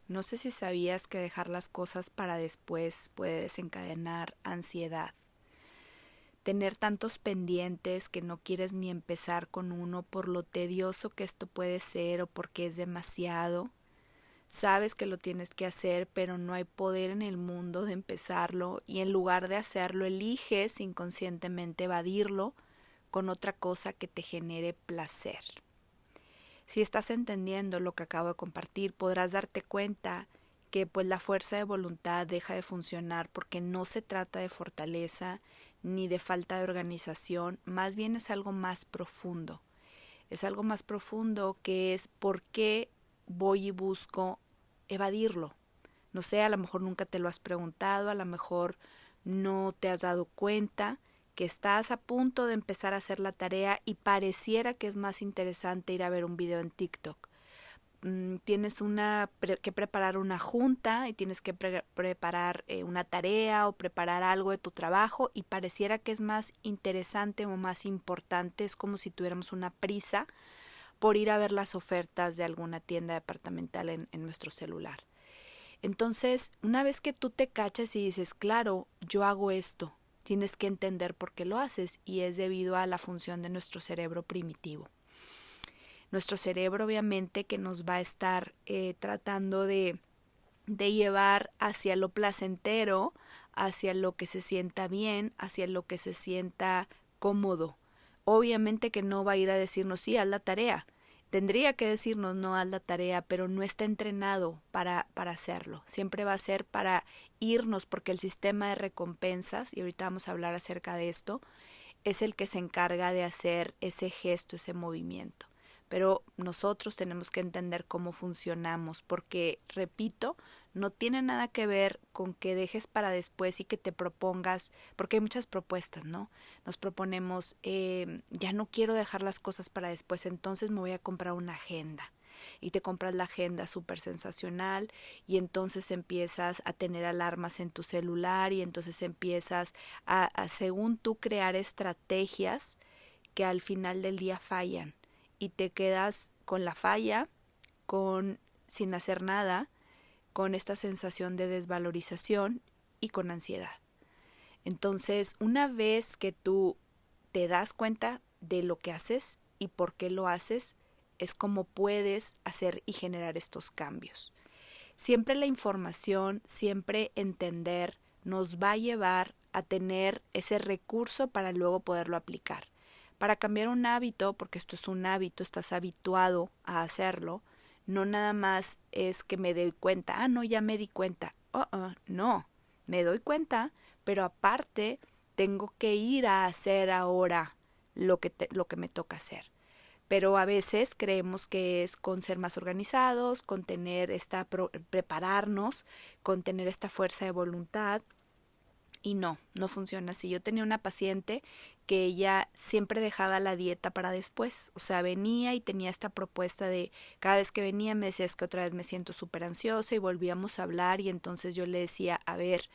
No sé si sabías que dejar las cosas para después puede desencadenar ansiedad. Tener tantos pendientes que no quieres ni empezar con uno por lo tedioso que esto puede ser o porque es demasiado. Sabes que lo tienes que hacer, pero no hay poder en el mundo de empezarlo y en lugar de hacerlo eliges inconscientemente evadirlo con otra cosa que te genere placer. Si estás entendiendo lo que acabo de compartir, podrás darte cuenta que pues la fuerza de voluntad deja de funcionar porque no se trata de fortaleza ni de falta de organización, más bien es algo más profundo. Es algo más profundo que es por qué voy y busco evadirlo. No sé, a lo mejor nunca te lo has preguntado, a lo mejor no te has dado cuenta que estás a punto de empezar a hacer la tarea y pareciera que es más interesante ir a ver un video en TikTok. Tienes que preparar una junta y tienes que preparar una tarea o preparar algo de tu trabajo y pareciera que es más interesante o más importante, es como si tuviéramos una prisa por ir a ver las ofertas de alguna tienda departamental en nuestro celular. Entonces, una vez que tú te cachas y dices, claro, yo hago esto, tienes que entender por qué lo haces y es debido a la función de nuestro cerebro primitivo. Nuestro cerebro obviamente que nos va a estar tratando de llevar hacia lo placentero, hacia lo que se sienta bien, hacia lo que se sienta cómodo. Obviamente que no va a ir a decirnos, sí, haz la tarea. Tendría que decirnos, no, haz la tarea, pero no está entrenado para hacerlo. Siempre va a ser para irnos, porque el sistema de recompensas, y ahorita vamos a hablar acerca de esto, es el que se encarga de hacer ese gesto, ese movimiento. Pero nosotros tenemos que entender cómo funcionamos, porque, repito, no tiene nada que ver con que dejes para después y que te propongas, porque hay muchas propuestas, ¿no? Nos proponemos, ya no quiero dejar las cosas para después, entonces me voy a comprar una agenda. Y te compras la agenda súper sensacional y entonces empiezas a tener alarmas en tu celular y entonces empiezas según tú, crear estrategias que al final del día fallan y te quedas con la falla, sin hacer nada, con esta sensación de desvalorización y con ansiedad. Entonces, una vez que tú te das cuenta de lo que haces y por qué lo haces, es como puedes hacer y generar estos cambios. Siempre la información, siempre entender, nos va a llevar a tener ese recurso para luego poderlo aplicar. Para cambiar un hábito, porque esto es un hábito, estás habituado a hacerlo, no nada más es que me doy cuenta, no, ya me di cuenta, no, me doy cuenta, pero aparte tengo que ir a hacer ahora lo que me toca hacer. Pero a veces creemos que es con ser más organizados, con tener prepararnos, con tener esta fuerza de voluntad. Y no funciona así. Yo tenía una paciente que ella siempre dejaba la dieta para después. O sea, venía y tenía esta propuesta de, cada vez que venía me decía, es que otra vez me siento súper ansiosa y volvíamos a hablar y entonces yo le decía, a ver,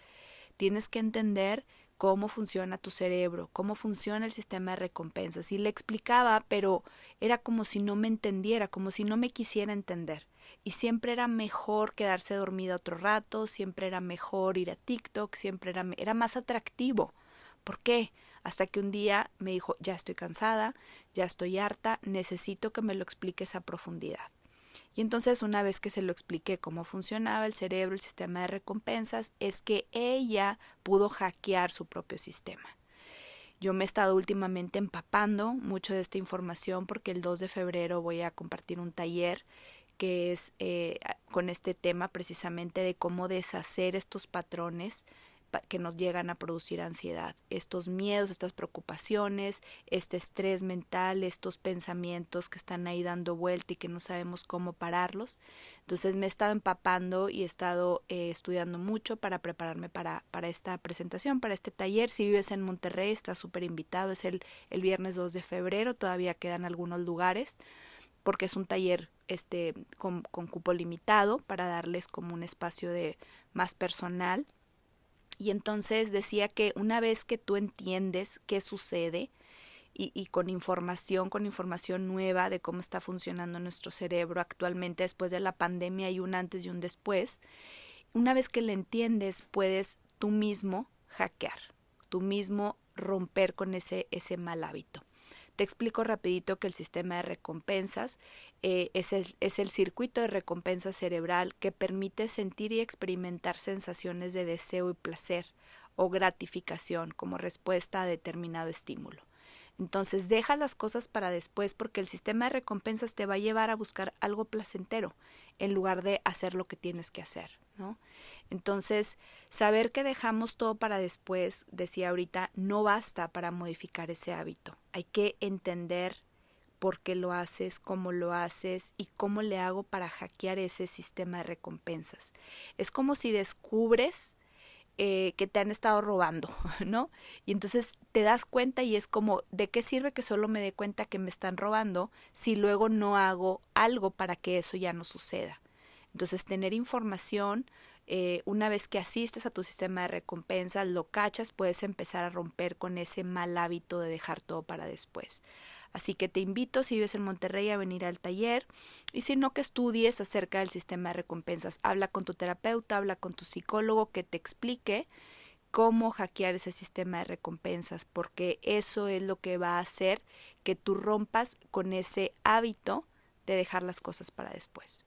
tienes que entender cómo funciona tu cerebro, cómo funciona el sistema de recompensas. Y le explicaba, pero era como si no me entendiera, como si no me quisiera entender. Y siempre era mejor quedarse dormida otro rato, siempre era mejor ir a TikTok, siempre era más atractivo. ¿Por qué? Hasta que un día me dijo, ya estoy cansada, ya estoy harta, necesito que me lo expliques a profundidad. Y entonces una vez que se lo expliqué cómo funcionaba el cerebro, el sistema de recompensas, es que ella pudo hackear su propio sistema. Yo me he estado últimamente empapando mucho de esta información porque el 2 de febrero voy a compartir un taller que es con este tema precisamente de cómo deshacer estos patrones que nos llegan a producir ansiedad, estos miedos, estas preocupaciones, este estrés mental, estos pensamientos que están ahí dando vuelta y que no sabemos cómo pararlos. Entonces me he estado empapando y he estado estudiando mucho para prepararme para esta presentación, para este taller. Si vives en Monterrey, estás súper invitado, es el viernes 2 de febrero, todavía quedan algunos lugares porque es un taller con cupo limitado para darles como un espacio de más personal. Y entonces decía que una vez que tú entiendes qué sucede, y con información nueva de cómo está funcionando nuestro cerebro actualmente después de la pandemia. Hay un antes y un después. Una vez que le entiendes, puedes tú mismo hackear, tú mismo romper con ese mal hábito. Te explico rapidito que el sistema de recompensas es el circuito de recompensa cerebral que permite sentir y experimentar sensaciones de deseo y placer o gratificación como respuesta a determinado estímulo. Entonces deja las cosas para después porque el sistema de recompensas te va a llevar a buscar algo placentero en lugar de hacer lo que tienes que hacer, ¿no? Entonces, saber que dejamos todo para después, decía ahorita, no basta para modificar ese hábito. Hay que entender por qué lo haces, cómo lo haces y cómo le hago para hackear ese sistema de recompensas. Es como si descubres que te han estado robando, ¿no? Y entonces te das cuenta y es como, ¿de qué sirve que solo me dé cuenta que me están robando si luego no hago algo para que eso ya no suceda? Entonces, tener información, una vez que asistes a tu sistema de recompensas, lo cachas, puedes empezar a romper con ese mal hábito de dejar todo para después. Así que te invito, si vives en Monterrey, a venir al taller y si no, que estudies acerca del sistema de recompensas. Habla con tu terapeuta, habla con tu psicólogo que te explique cómo hackear ese sistema de recompensas, porque eso es lo que va a hacer que tú rompas con ese hábito de dejar las cosas para después.